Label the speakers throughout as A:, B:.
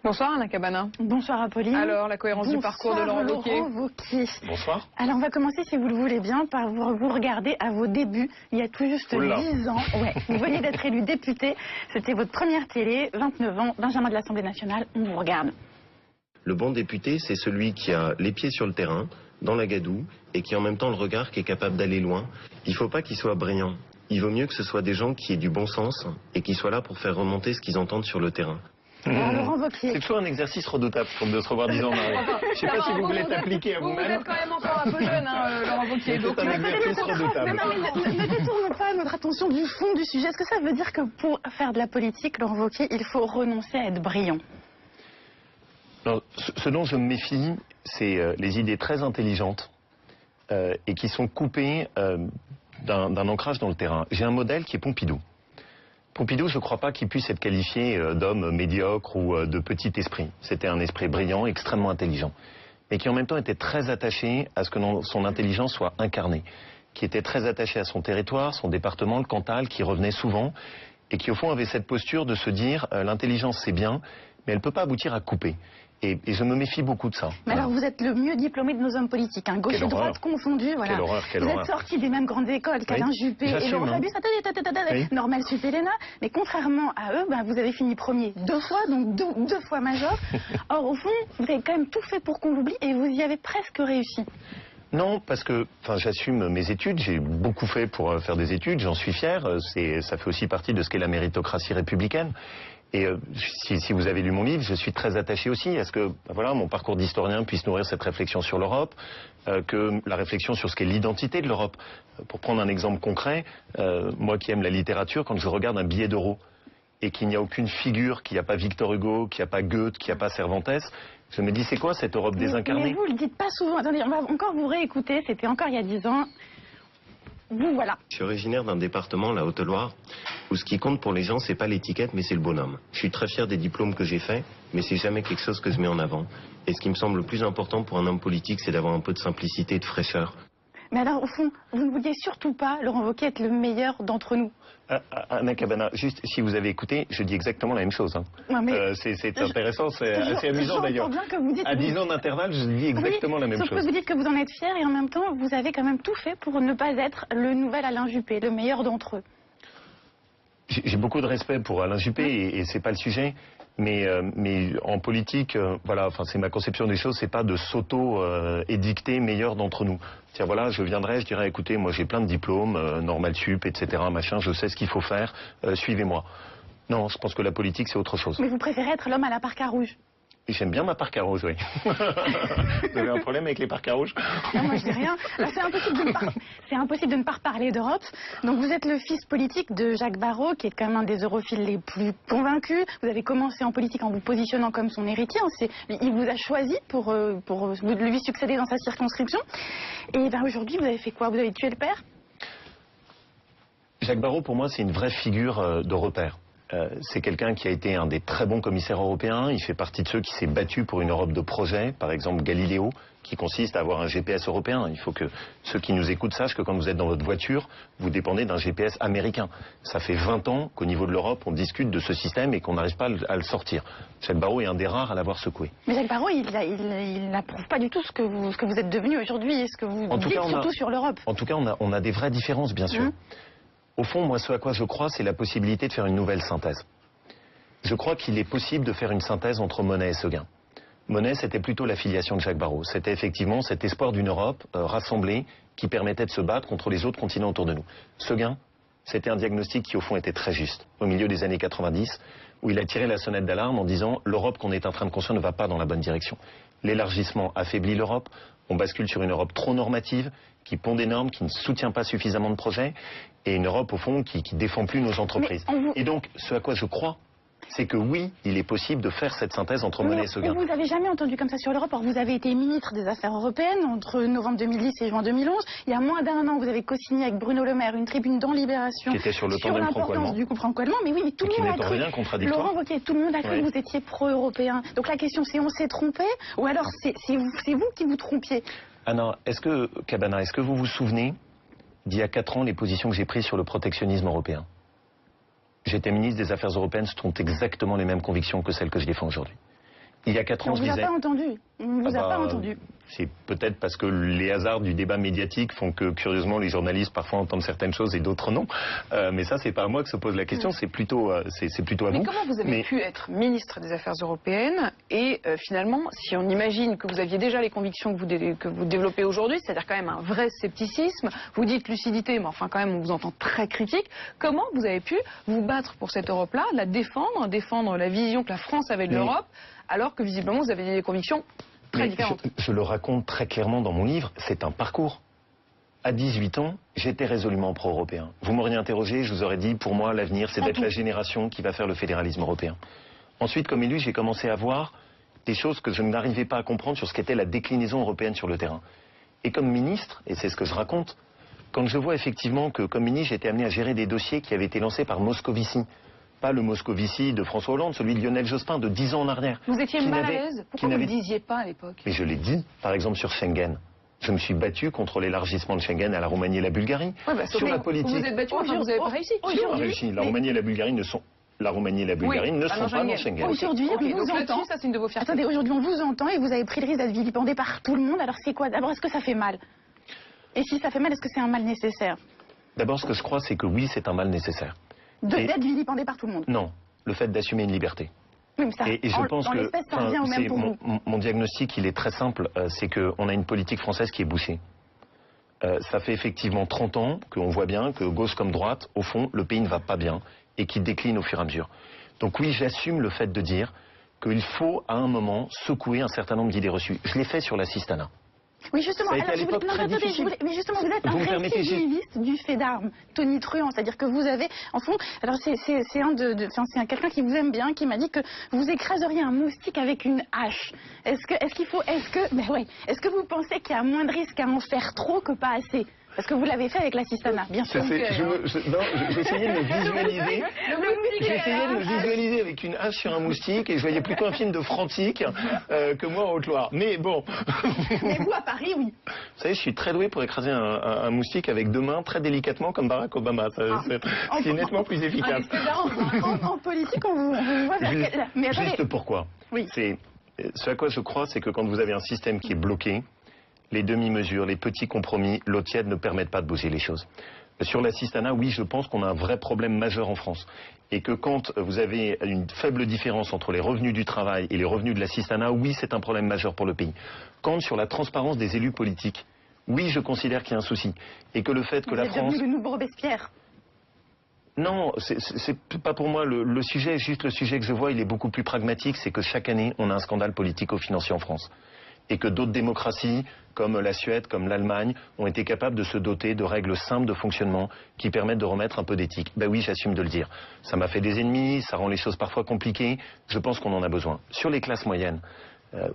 A: Bonsoir Anna Cabana.
B: Bonsoir Apolline.
A: Alors, la cohérence du parcours de Laurent Wauquiez.
C: Bonsoir.
B: Alors, on va commencer, si vous le voulez bien, par vous regarder à vos débuts, il y a tout juste 10 ans. Ouais, vous veniez d'être élu député, c'était votre première télé, 29 ans, Benjamin de l'Assemblée nationale, on vous regarde.
D: Le bon député, c'est celui qui a les pieds sur le terrain, dans la gadoue, et qui en même temps le regard qui est capable d'aller loin. Il ne faut pas qu'il soit brillant. Il vaut mieux que ce soit des gens qui aient du bon sens et qui soient là pour faire remonter ce qu'ils entendent sur le terrain.
B: Laurent Wauquiez.
C: C'est toujours un exercice redoutable comme de se revoir 10 ans en arrière. Je ne sais pas si vous voulez t'appliquer à vous-même.
A: Vous êtes quand même encore un peu jeune, Laurent Wauquiez.
C: C'est un exercice redoutable.
B: Ne détournons pas notre attention du fond du sujet. Est-ce que ça veut dire que pour faire de la politique, Laurent Wauquiez, il faut renoncer à être brillant?
C: Alors, ce dont je me méfie, c'est les idées très intelligentes et qui sont coupées d'un ancrage dans le terrain. J'ai un modèle qui est Pompidou. Pompidou, je ne crois pas qu'il puisse être qualifié d'homme médiocre ou de petit esprit. C'était un esprit brillant, extrêmement intelligent, mais qui en même temps était très attaché à ce que son intelligence soit incarnée, qui était très attaché à son territoire, son département, le Cantal, qui revenait souvent, et qui au fond avait cette posture de se dire l'intelligence c'est bien, mais elle ne peut pas aboutir à couper. Et je me méfie beaucoup de ça.
B: Mais alors vous êtes le mieux diplômé de nos hommes politiques, gauche et droite confondus. Voilà.
C: Quelle horreur, quelle
B: vous
C: horreur.
B: êtes sortis des mêmes grandes écoles qu'Alain Juppé et Laurent Fabius, Normal Sup et Léna. Mais contrairement à eux, vous avez fini premier 2 fois, donc deux fois major. Or au fond, vous avez quand même tout fait pour qu'on l'oublie et vous y avez presque réussi.
C: Non, parce que j'assume mes études, j'ai beaucoup fait pour faire des études, j'en suis fier, ça fait aussi partie de ce qu'est la méritocratie républicaine. Et si vous avez lu mon livre, je suis très attaché aussi à ce que mon parcours d'historien puisse nourrir cette réflexion sur l'Europe, que la réflexion sur ce qu'est l'identité de l'Europe. Pour prendre un exemple concret, moi qui aime la littérature, quand je regarde un billet d'euro et qu'il n'y a aucune figure, qu'il n'y a pas Victor Hugo, qu'il n'y a pas Goethe, qu'il n'y a pas Cervantes, je me dis c'est quoi cette Europe désincarnée?
B: Mais vous le dites pas souvent. Attendez, on va encore vous réécouter, c'était encore il y a 10 ans. Vous voilà.
D: Je suis originaire d'un département, la Haute-Loire, où ce qui compte pour les gens, c'est pas l'étiquette, mais c'est le bonhomme. Je suis très fier des diplômes que j'ai faits, mais c'est jamais quelque chose que je mets en avant. Et ce qui me semble le plus important pour un homme politique, c'est d'avoir un peu de simplicité et de fraîcheur.
B: Mais alors, au fond, vous ne vouliez surtout pas, Laurent Wauquiez, être le meilleur d'entre nous.
C: Anna Cabana, juste, si vous avez écouté, je dis exactement la même chose.
B: Non, mais
C: c'est intéressant, c'est assez amusant d'ailleurs. À 10 ans d'intervalle, je dis exactement la même chose.
B: Sauf que vous dites que vous en êtes fier et en même temps, vous avez quand même tout fait pour ne pas être le nouvel Alain Juppé, le meilleur d'entre eux.
C: J'ai beaucoup de respect pour Alain Juppé et c'est pas le sujet. Mais en politique, c'est ma conception des choses, c'est pas de s'auto-édicter meilleur d'entre nous. Tiens, voilà, je viendrai, je dirais, écoutez, moi j'ai plein de diplômes, Normal Sup, etc., machin, je sais ce qu'il faut faire, suivez-moi. Non, je pense que la politique, c'est autre chose.
B: Mais vous préférez être l'homme à la parka rouge?
C: J'aime bien ma parka rouge, oui. Vous avez un problème avec les parkas rouges?
B: Non, moi je dis rien. C'est impossible de ne pas reparler d'Europe. Donc vous êtes le fils politique de Jacques Barrot, qui est quand même un des europhiles les plus convaincus. Vous avez commencé en politique en vous positionnant comme son héritier. Il vous a choisi pour lui succéder dans sa circonscription. Et aujourd'hui, vous avez fait quoi? Vous avez tué le père?
C: Jacques Barrot, pour moi, c'est une vraie figure de repère. C'est quelqu'un qui a été un des très bons commissaires européens. Il fait partie de ceux qui s'est battu pour une Europe de projet, par exemple Galileo, qui consiste à avoir un GPS européen. Il faut que ceux qui nous écoutent sachent que quand vous êtes dans votre voiture, vous dépendez d'un GPS américain. Ça fait 20 ans qu'au niveau de l'Europe, on discute de ce système et qu'on n'arrive pas à le sortir. Jacques Barrot est un des rares à l'avoir secoué.
B: Mais Jacques Barrot, il n'approuve pas du tout ce que vous êtes devenu aujourd'hui et ce que vous dites surtout sur l'Europe.
C: En tout cas, on a des vraies différences, bien sûr. Au fond, moi, ce à quoi je crois, c'est la possibilité de faire une nouvelle synthèse. Je crois qu'il est possible de faire une synthèse entre Monnet et Séguin. Monnet, c'était plutôt l'affiliation de Jacques Barrot. C'était effectivement cet espoir d'une Europe rassemblée qui permettait de se battre contre les autres continents autour de nous. Séguin, c'était un diagnostic qui, au fond, était très juste. Au milieu des années 90, où il a tiré la sonnette d'alarme en disant « l'Europe qu'on est en train de construire ne va pas dans la bonne direction. L'élargissement affaiblit l'Europe, on bascule sur une Europe trop normative, qui pond des normes, qui ne soutient pas suffisamment de projets, et une Europe, au fond, qui défend plus nos entreprises. » Et donc, ce à quoi je crois, c'est que oui, il est possible de faire cette synthèse entre Monnet et Séguin.
B: Vous n'avez jamais entendu comme ça sur l'Europe. Or, vous avez été ministre des Affaires européennes entre novembre 2010 et juin 2011. Il y a moins d'1 an, vous avez co-signé avec Bruno Le Maire une tribune dans Libération
C: qui était sur l'importance
B: du couple franco-allemand. Mais oui, mais tout le monde a cru. Laurent Wauquiez, tout le monde a cru que vous étiez pro-européen. Donc la question, c'est on s'est trompé ou alors c'est vous qui vous trompiez?
C: Anna, Cabana, est-ce que vous vous souvenez d'il y a 4 ans les positions que j'ai prises sur le protectionnisme européen? J'étais ministre des Affaires européennes, ce sont exactement les mêmes convictions que celles que je défends aujourd'hui. Il y a 4 ans, je
B: On ne vous
C: disais...
B: a pas entendu. On ne vous a pas entendu.
C: C'est peut-être parce que les hasards du débat médiatique font que, curieusement, les journalistes parfois entendent certaines choses et d'autres non. Mais ça, c'est pas à moi que se pose la question, c'est plutôt à vous.
A: Mais comment vous avez pu être ministre des Affaires européennes et finalement, si on imagine que vous aviez déjà les convictions que vous développez aujourd'hui, c'est-à-dire quand même un vrai scepticisme, vous dites lucidité, mais enfin quand même on vous entend très critique, comment vous avez pu vous battre pour cette Europe-là, la défendre la vision que la France avait de l'Europe, alors que visiblement vous avez des convictions très différentes.
C: Je le raconte très clairement dans mon livre, c'est un parcours. À 18 ans, j'étais résolument pro-européen. Vous m'auriez interrogé, je vous aurais dit, pour moi, l'avenir, c'est d'être la génération qui va faire le fédéralisme européen. Ensuite, comme élu, j'ai commencé à voir des choses que je n'arrivais pas à comprendre sur ce qu'était la déclinaison européenne sur le terrain. Et comme ministre, et c'est ce que je raconte, quand je vois effectivement que, comme ministre, j'étais amené à gérer des dossiers qui avaient été lancés par Moscovici, pas le Moscovici de François Hollande, celui de Lionel Jospin de 10 ans en arrière.
A: Vous étiez mal à l'aise? Pourquoi vous ne le disiez pas à l'époque?
C: Mais je l'ai dit, par exemple sur Schengen. Je me suis battu contre l'élargissement de Schengen à la Roumanie et la Bulgarie.
A: Ouais, sur la politique. Vous vous êtes battu, enfin, vous n'avez pas réussi.
C: Réussi. La Roumanie et la Bulgarie ne sont... La Roumanie et la Bulgarie ne sont pas dans Schengen.
B: Aujourd'hui, on vous entend.
A: Ça, c'est une de vos fiertés.
B: Attendez, aujourd'hui, on vous entend et vous avez pris le risque d'être vilipendé par tout le monde. Alors, c'est quoi? D'abord, est-ce que ça fait mal? Et si ça fait mal, est-ce que c'est un mal nécessaire?
C: D'abord, ce que je crois, c'est que oui, c'est un mal nécessaire.
B: D'être vilipendé par tout le monde?
C: Non. Le fait d'assumer une liberté.
B: Oui, mais ça,
C: et je pense que
B: ça revient au même pour vous.
C: Mon diagnostic, il est très simple, c'est qu'on a une politique française qui est bouchée. Ça fait effectivement 30 ans qu'on voit bien que gauche comme droite, au fond, le pays ne va pas bien et qu'il décline au fur et à mesure. Donc oui, j'assume le fait de dire qu'il faut à un moment secouer un certain nombre d'idées reçues. Je l'ai fait sur l'assistanat.
B: Oui, justement.
C: Ça a été à l'époque très difficile.
B: Mais justement, vous êtes un récidiviste du fait d'armes, Tony Truant, c'est-à-dire que vous avez, en fond, alors c'est quelqu'un qui vous aime bien, qui m'a dit que vous écraseriez un moustique avec une hache. Est-ce que vous pensez qu'il y a moins de risques à en faire trop que pas assez? Parce que vous l'avez fait avec l'assistanat, bien sûr.
C: J'essayais de me visualiser. J'essayais de me visualiser avec une hache sur un moustique et je voyais plutôt un film de Frantic que moi en Haute-Loire. Mais bon.
B: Mais vous à Paris, oui.
C: Vous savez, je suis très doué pour écraser un moustique avec 2 mains très délicatement comme Barack Obama. C'est nettement plus efficace.
B: En politique, on vous voit vers
C: Juste pourquoi?
B: Oui.
C: Ce à quoi je crois, c'est que quand vous avez un système qui est bloqué, les demi-mesures, les petits compromis, l'eau tiède ne permettent pas de bouger les choses. Sur l'assistanat, oui, je pense qu'on a un vrai problème majeur en France. Et que quand vous avez une faible différence entre les revenus du travail et les revenus de l'assistanat, oui, c'est un problème majeur pour le pays. Quand sur la transparence des élus politiques, oui, je considère qu'il y a un souci. Et que le fait que la France...
B: Vous êtes devenu le nouveau Robespierre.
C: Non, c'est pas pour moi le sujet. Juste le sujet que je vois, il est beaucoup plus pragmatique. C'est que chaque année, on a un scandale politico-financier en France. Et que d'autres démocraties, comme la Suède, comme l'Allemagne, ont été capables de se doter de règles simples de fonctionnement qui permettent de remettre un peu d'éthique. Ben oui, j'assume de le dire. Ça m'a fait des ennemis, ça rend les choses parfois compliquées. Je pense qu'on en a besoin. Sur les classes moyennes,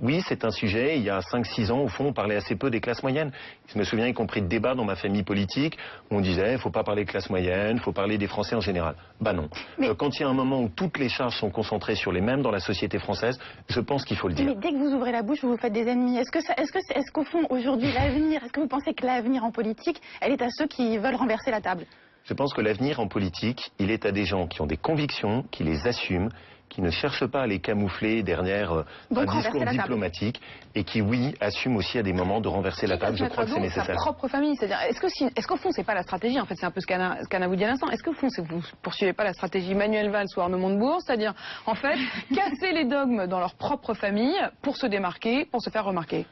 C: oui, c'est un sujet. Il y a 5-6 ans, au fond, on parlait assez peu des classes moyennes. Je me souviens, y compris de débats dans ma famille politique, où on disait, il ne faut pas parler des classes moyennes, il faut parler des Français en général. Bah non. Mais... quand il y a un moment où toutes les charges sont concentrées sur les mêmes dans la société française, je pense qu'il faut le dire.
B: Mais dès que vous ouvrez la bouche, vous vous faites des ennemis. Est-ce qu'au fond, aujourd'hui, l'avenir, est-ce que vous pensez que l'avenir en politique, elle est à ceux qui veulent renverser la table?
C: Je pense que l'avenir en politique, il est à des gens qui ont des convictions, qui les assument, qui ne cherchent pas à les camoufler derrière un discours diplomatique et qui, oui, assument aussi à des moments de renverser la table. Je crois que c'est nécessaire.
A: Sa propre famille, c'est-à-dire, est-ce qu'au fond, c'est pas la stratégie? En fait, c'est un peu ce qu'Anna vous dit à l'instant. Est-ce qu'au fond, vous poursuivez pas la stratégie Manuel Valls ou Arnaud Montebourg, c'est-à-dire, en fait, casser les dogmes dans leur propre famille pour se démarquer, pour se faire remarquer?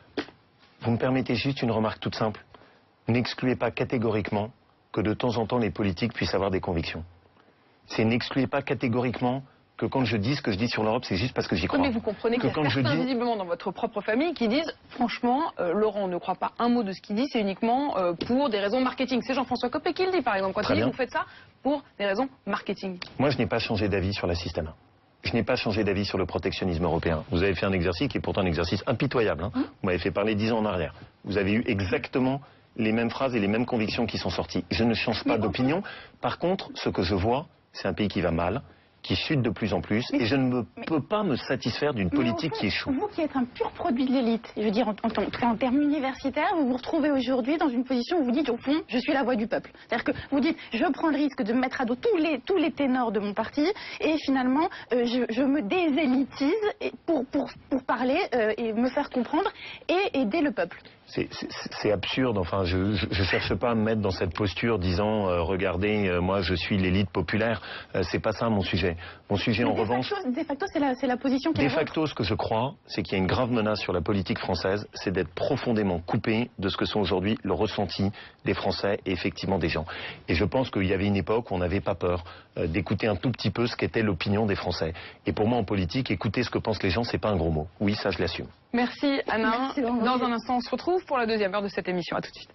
C: Vous me permettez juste une remarque toute simple. N'excluez pas catégoriquement que de temps en temps les politiques puissent avoir des convictions. C'est n'excluez pas catégoriquement que quand je dis ce que je dis sur l'Europe, c'est juste parce que j'y crois.
A: Mais vous comprenez qu'il y a certains, visiblement, dans votre propre famille, qui disent, franchement, Laurent ne croit pas un mot de ce qu'il dit, c'est uniquement pour des raisons marketing. C'est Jean-François Copé qui le dit, par exemple, quand il dit, vous faites ça pour des raisons marketing.
C: Moi, je n'ai pas changé d'avis sur l'assistanat. Je n'ai pas changé d'avis sur le protectionnisme européen. Vous avez fait un exercice qui est pourtant un exercice impitoyable. Vous m'avez fait parler 10 ans en arrière. Vous avez eu exactement les mêmes phrases et les mêmes convictions qui sont sorties. Je ne change pas d'opinion. Par contre, ce que je vois, c'est un pays qui va mal. qui chute de plus en plus, et je ne peux pas me satisfaire d'une politique qui échoue.
B: Vous qui êtes un pur produit de l'élite, je veux dire en termes universitaires, vous vous retrouvez aujourd'hui dans une position où vous dites au fond, je suis la voix du peuple. C'est-à-dire que vous dites, je prends le risque de me mettre à dos tous les ténors de mon parti, et finalement, je me désélitise pour parler et me faire comprendre et aider le peuple.
C: C'est absurde, enfin je cherche pas à me mettre dans cette posture disant regardez, moi je suis l'élite populaire, c'est pas ça mon sujet. Mon sujet en revanche...
B: De facto c'est la position qui est
C: de facto, ce que je crois, c'est qu'il y a une grave menace sur la politique française, c'est d'être profondément coupé de ce que sont aujourd'hui le ressenti des Français et effectivement des gens. Et je pense qu'il y avait une époque où on n'avait pas peur d'écouter un tout petit peu ce qu'était l'opinion des Français. Et pour moi en politique, écouter ce que pensent les gens, c'est pas un gros mot. Oui, ça je l'assume.
A: Merci Anna.
B: Merci,
A: dans un instant, on se retrouve pour la deuxième heure de cette émission. À tout de suite.